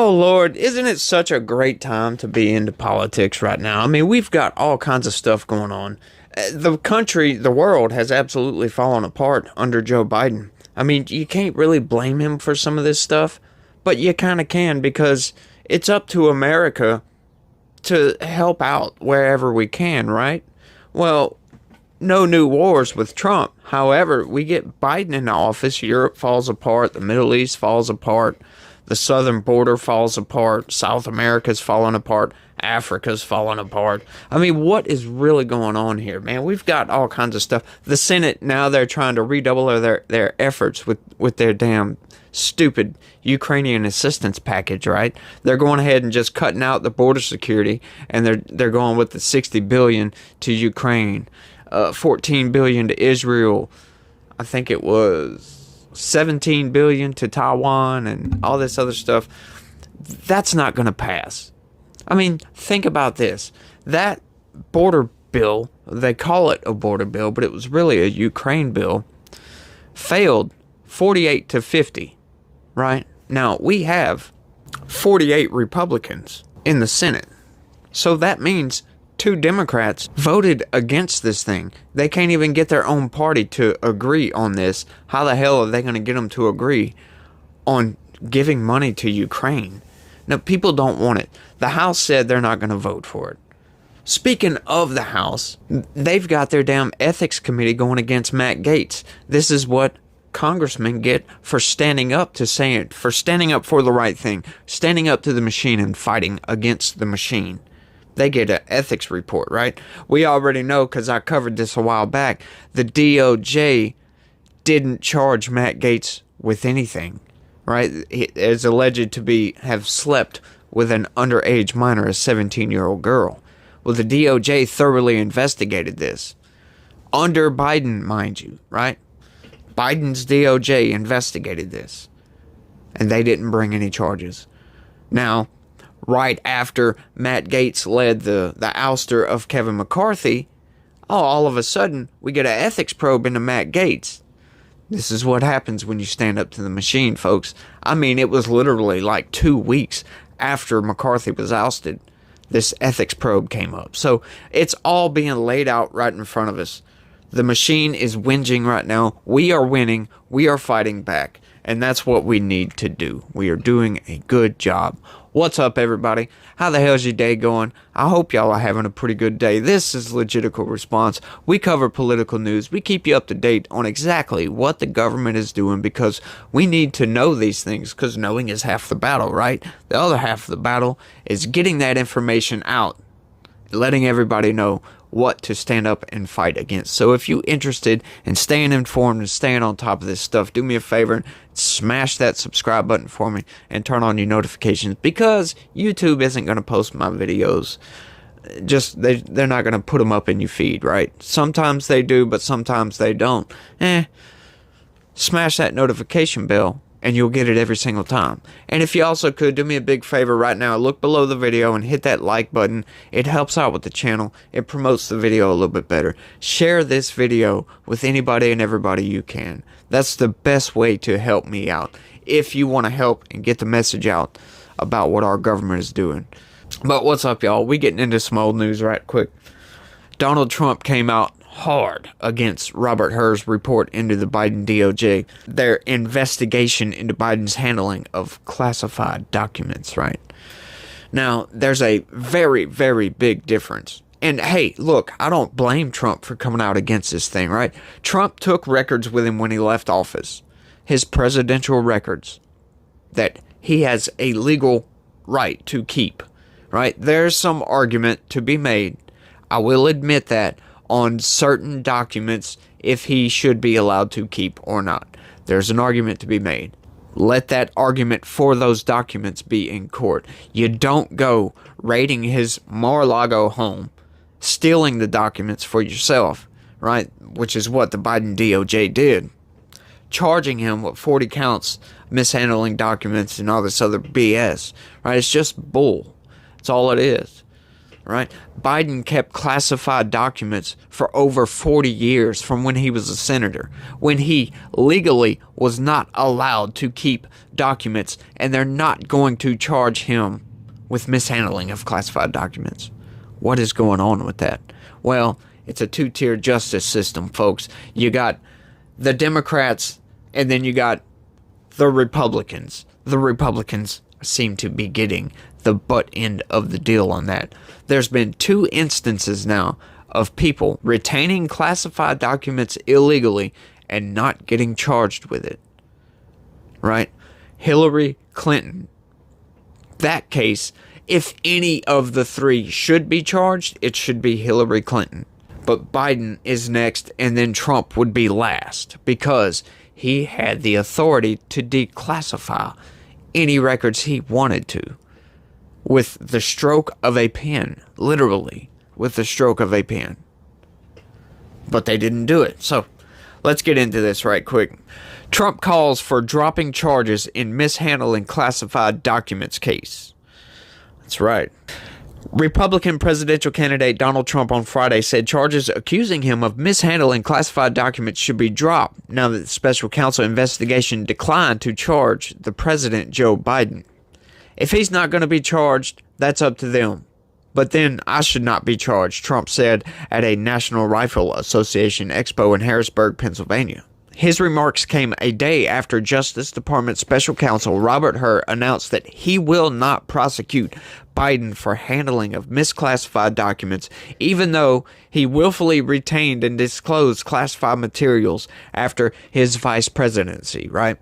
Oh, Lord, isn't it such a great time to be into politics right now? I mean, we've got all kinds of stuff going on. The country, the world has absolutely fallen apart under Joe Biden. I mean, you can't really blame him for some of this stuff, but you kind of can because it's up to America to help out wherever we can, right? Well, no new wars with Trump. However, we get Biden in office, Europe falls apart, the Middle East falls apart, the southern border falls apart, South America's falling apart, Africa's falling apart. I mean, what is really going on here, man? We've got all kinds of stuff. The Senate, now they're trying to redouble their efforts with their damn stupid Ukrainian assistance package, right? They're going ahead and just cutting out the border security, and they're going with the $60 billion to Ukraine, $14 billion to Israel. I think it was $17 billion to Taiwan and all this other stuff. That's not going to pass. I mean, think about this. That border bill, they call it a border bill, but it was really a Ukraine bill, failed 48 to 50, right? Now, we have 48 Republicans in the Senate. So that means 2 Democrats voted against this thing. They can't even get their own party to agree on this. How the hell are they going to get them to agree on giving money to Ukraine? Now, people don't want it. The House said they're not going to vote for it. Speaking of the House, they've got their damn ethics committee going against Matt Gaetz. This is what congressmen get for standing up for the right thing, standing up to the machine and fighting against the machine. They get an ethics report, right? We already know, because I covered this a while back, the DOJ didn't charge Matt Gaetz with anything, right? He is alleged to have slept with an underage minor, a 17-year-old girl. Well, the DOJ thoroughly investigated this. Under Biden, mind you, right? Biden's DOJ investigated this, and they didn't bring any charges. Now, right after Matt Gaetz led the ouster of Kevin McCarthy, all of a sudden, we get an ethics probe into Matt Gaetz. This is what happens when you stand up to the machine, folks. I mean, it was literally like 2 weeks after McCarthy was ousted, this ethics probe came up. So it's all being laid out right in front of us. The machine is whinging right now. We are winning. We are fighting back. And that's what we need to do. We are doing a good job. What's up, everybody? How the hell's your day going? I hope y'all are having a pretty good day. This is Legitical Response. We cover political news. We keep you up to date on exactly what the government is doing because we need to know these things because knowing is half the battle, right? The other half of the battle is getting that information out, letting everybody know what to stand up and fight against. So if you're interested in staying informed and staying on top of this stuff, do me a favor and smash that subscribe button for me and turn on your notifications because YouTube isn't going to post my videos. They're not going to put them up in your feed, right? Sometimes they do, but sometimes they don't. Smash that notification bell and you'll get it every single time. And if you also could, do me a big favor right now, look below the video and hit that like button. It helps out with the channel. It promotes the video a little bit better. Share this video with anybody and everybody you can. That's the best way to help me out if you want to help and get the message out about what our government is doing. But what's up, y'all? We getting into some old news right quick. Donald Trump came out hard against Robert Hur's report into the Biden DOJ, their investigation into Biden's handling of classified documents, right? Now, there's a very, very big difference. And hey, look, I don't blame Trump for coming out against this thing, right? Trump took records with him when he left office, his presidential records that he has a legal right to keep, right? There's some argument to be made, I will admit that, on certain documents if he should be allowed to keep or not. There's an argument to be made. Let that argument for those documents be in court. You don't go raiding his Mar-a-Lago home, stealing the documents for yourself, right? Which is what the Biden DOJ did. Charging him with 40 counts, mishandling documents and all this other BS, right? It's just bull. That's all it is. right? Biden kept classified documents for over 40 years from when he was a senator, when he legally was not allowed to keep documents, and they're not going to charge him with mishandling of classified documents. What is going on with that? Well, it's a two-tier justice system, folks. You got the Democrats, and then you got the Republicans. The Republicans seem to be getting the butt end of the deal on that. There's been 2 instances now of people retaining classified documents illegally and not getting charged with it. Right? Hillary Clinton. That case, if any of the 3 should be charged, it should be Hillary Clinton. But Biden is next, and then Trump would be last, because he had the authority to declassify any records he wanted to with the stroke of a pen, literally with the stroke of a pen. But they didn't do it. So let's get into this right quick. Trump calls for dropping charges in mishandling classified documents case. That's right. Republican presidential candidate Donald Trump on Friday said charges accusing him of mishandling classified documents should be dropped now that the special counsel investigation declined to charge the president, Joe Biden. If he's not going to be charged, that's up to them. But then I should not be charged, Trump said at a National Rifle Association expo in Harrisburg, Pennsylvania. His remarks came a day after Justice Department Special Counsel Robert Hur announced that he will not prosecute Biden for handling of misclassified documents, even though he willfully retained and disclosed classified materials after his vice presidency, right?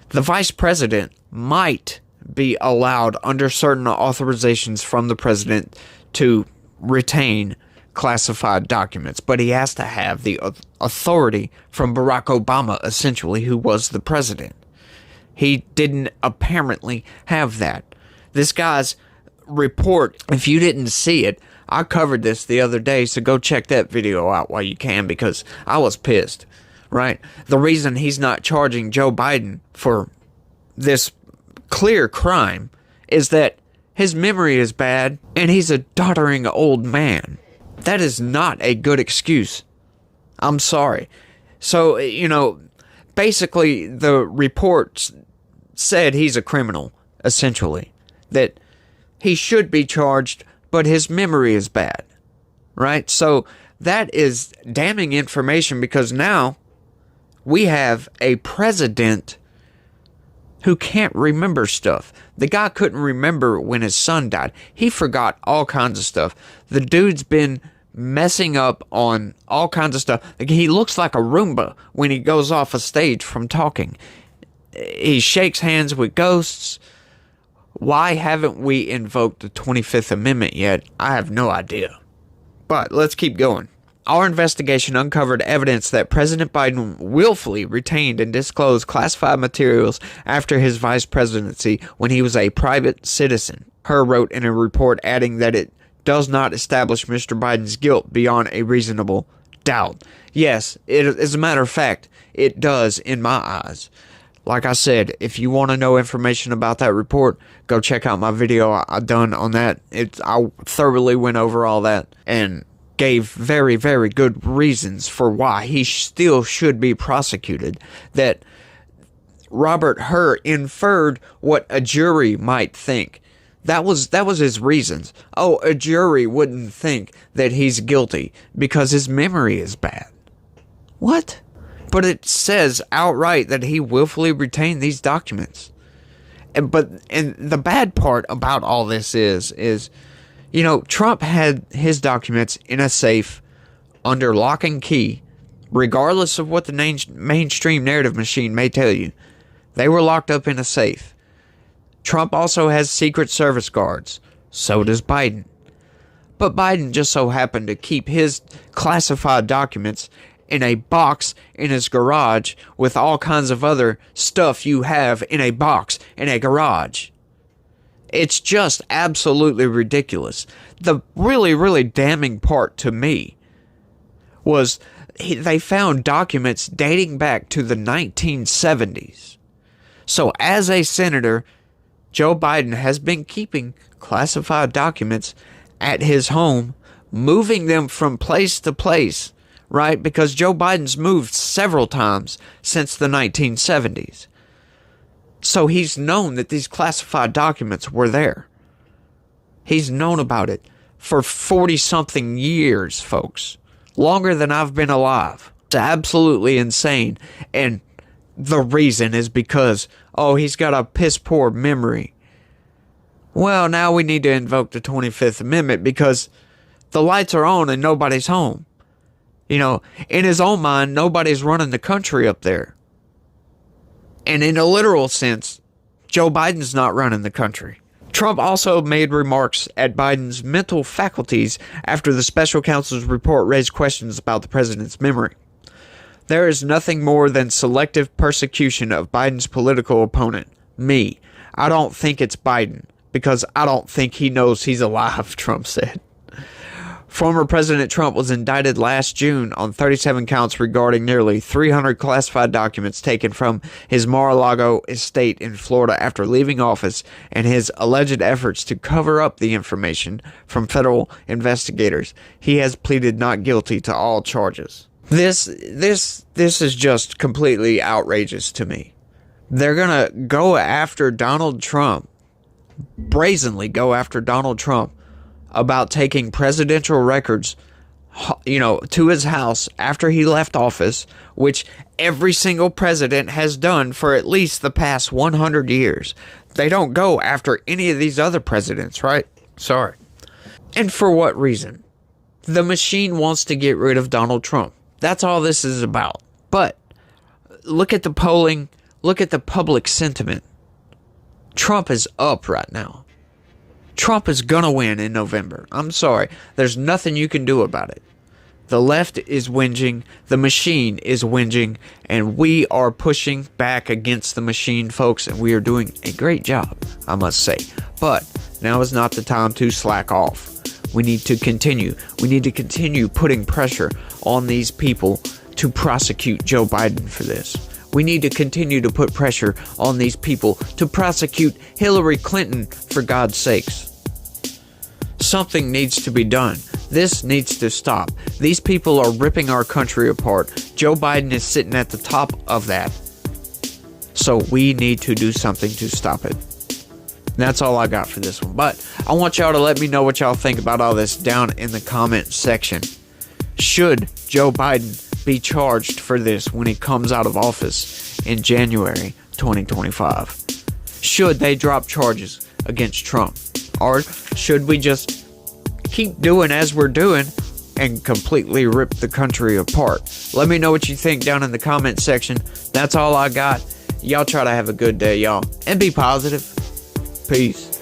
The vice president might be allowed under certain authorizations from the president to retain classified documents, but he has to have the authority from Barack Obama, essentially, who was the president. He didn't apparently have that. This guy's report, if you didn't see it, I covered this the other day, so go check that video out while you can, because I was pissed, right? The reason he's not charging Joe Biden for this clear crime is that his memory is bad and he's a doddering old man. That is not a good excuse. I'm sorry. So, basically the report said he's a criminal, essentially. That he should be charged, but his memory is bad. Right? So that is damning information, because now we have a president who can't remember stuff. The guy couldn't remember when his son died. He forgot all kinds of stuff. The dude's been messing up on all kinds of stuff. Like, he looks like a Roomba when he goes off a stage from talking. He shakes hands with ghosts. Why haven't we invoked the 25th Amendment yet? I have no idea. But let's keep going. Our investigation uncovered evidence that President Biden willfully retained and disclosed classified materials after his vice presidency when he was a private citizen. Hur wrote in a report, adding that it does not establish Mr. Biden's guilt beyond a reasonable doubt. Yes, as a matter of fact, it does in my eyes. Like I said, if you want to know information about that report, go check out my video I done on that. I thoroughly went over all that and gave very, very good reasons for why he still should be prosecuted. That Robert Hur inferred what a jury might think. That was his reasons. Oh, a jury wouldn't think that he's guilty because his memory is bad. What? But it says outright that he willfully retained these documents. And the bad part about all this is Trump had his documents in a safe under lock and key, regardless of what the mainstream narrative machine may tell you. They were locked up in a safe. Trump also has Secret Service guards. So does Biden. But Biden just so happened to keep his classified documents in a box in his garage with all kinds of other stuff you have in a box in a garage. It's just absolutely ridiculous. The really, really damning part to me was they found documents dating back to the 1970s. So as a senator, Joe Biden has been keeping classified documents at his home, moving them from place to place, right? Because Joe Biden's moved several times since the 1970s. So he's known that these classified documents were there. He's known about it for 40-something years, folks. Longer than I've been alive. It's absolutely insane. And the reason is because, he's got a piss-poor memory. Well, now we need to invoke the 25th Amendment because the lights are on and nobody's home. You know, in his own mind, nobody's running the country up there. And in a literal sense, Joe Biden's not running the country. Trump also made remarks at Biden's mental faculties after the special counsel's report raised questions about the president's memory. There is nothing more than selective persecution of Biden's political opponent, me. I don't think it's Biden, because I don't think he knows he's alive, Trump said. Former President Trump was indicted last June on 37 counts regarding nearly 300 classified documents taken from his Mar-a-Lago estate in Florida after leaving office and his alleged efforts to cover up the information from federal investigators. He has pleaded not guilty to all charges. This is just completely outrageous to me. They're going to go after Donald Trump, brazenly go after Donald Trump, about taking presidential records, to his house after he left office, which every single president has done for at least the past 100 years. They don't go after any of these other presidents, right? Sorry. And for what reason? The machine wants to get rid of Donald Trump. That's all this is about. But look at the polling. Look at the public sentiment. Trump is up right now. Trump is gonna win in November. I'm sorry. There's nothing you can do about it. The left is whinging. The machine is whinging. And we are pushing back against the machine, folks. And we are doing a great job, I must say. But now is not the time to slack off. We need to continue. We need to continue putting pressure on these people to prosecute Joe Biden for this. We need to continue to put pressure on these people to prosecute Hillary Clinton, for God's sakes. Something needs to be done. This needs to stop. These people are ripping our country apart. Joe Biden is sitting at the top of that. So we need to do something to stop it. And that's all I got for this one. But I want y'all to let me know what y'all think about all this down in the comment section. Should Joe Biden be charged for this when he comes out of office in January 2025? Should they drop charges against Trump? Or should we just keep doing as we're doing and completely rip the country apart? Let me know what you think down in the comment section. That's all I got. Y'all try to have a good day, y'all. And be positive. Peace.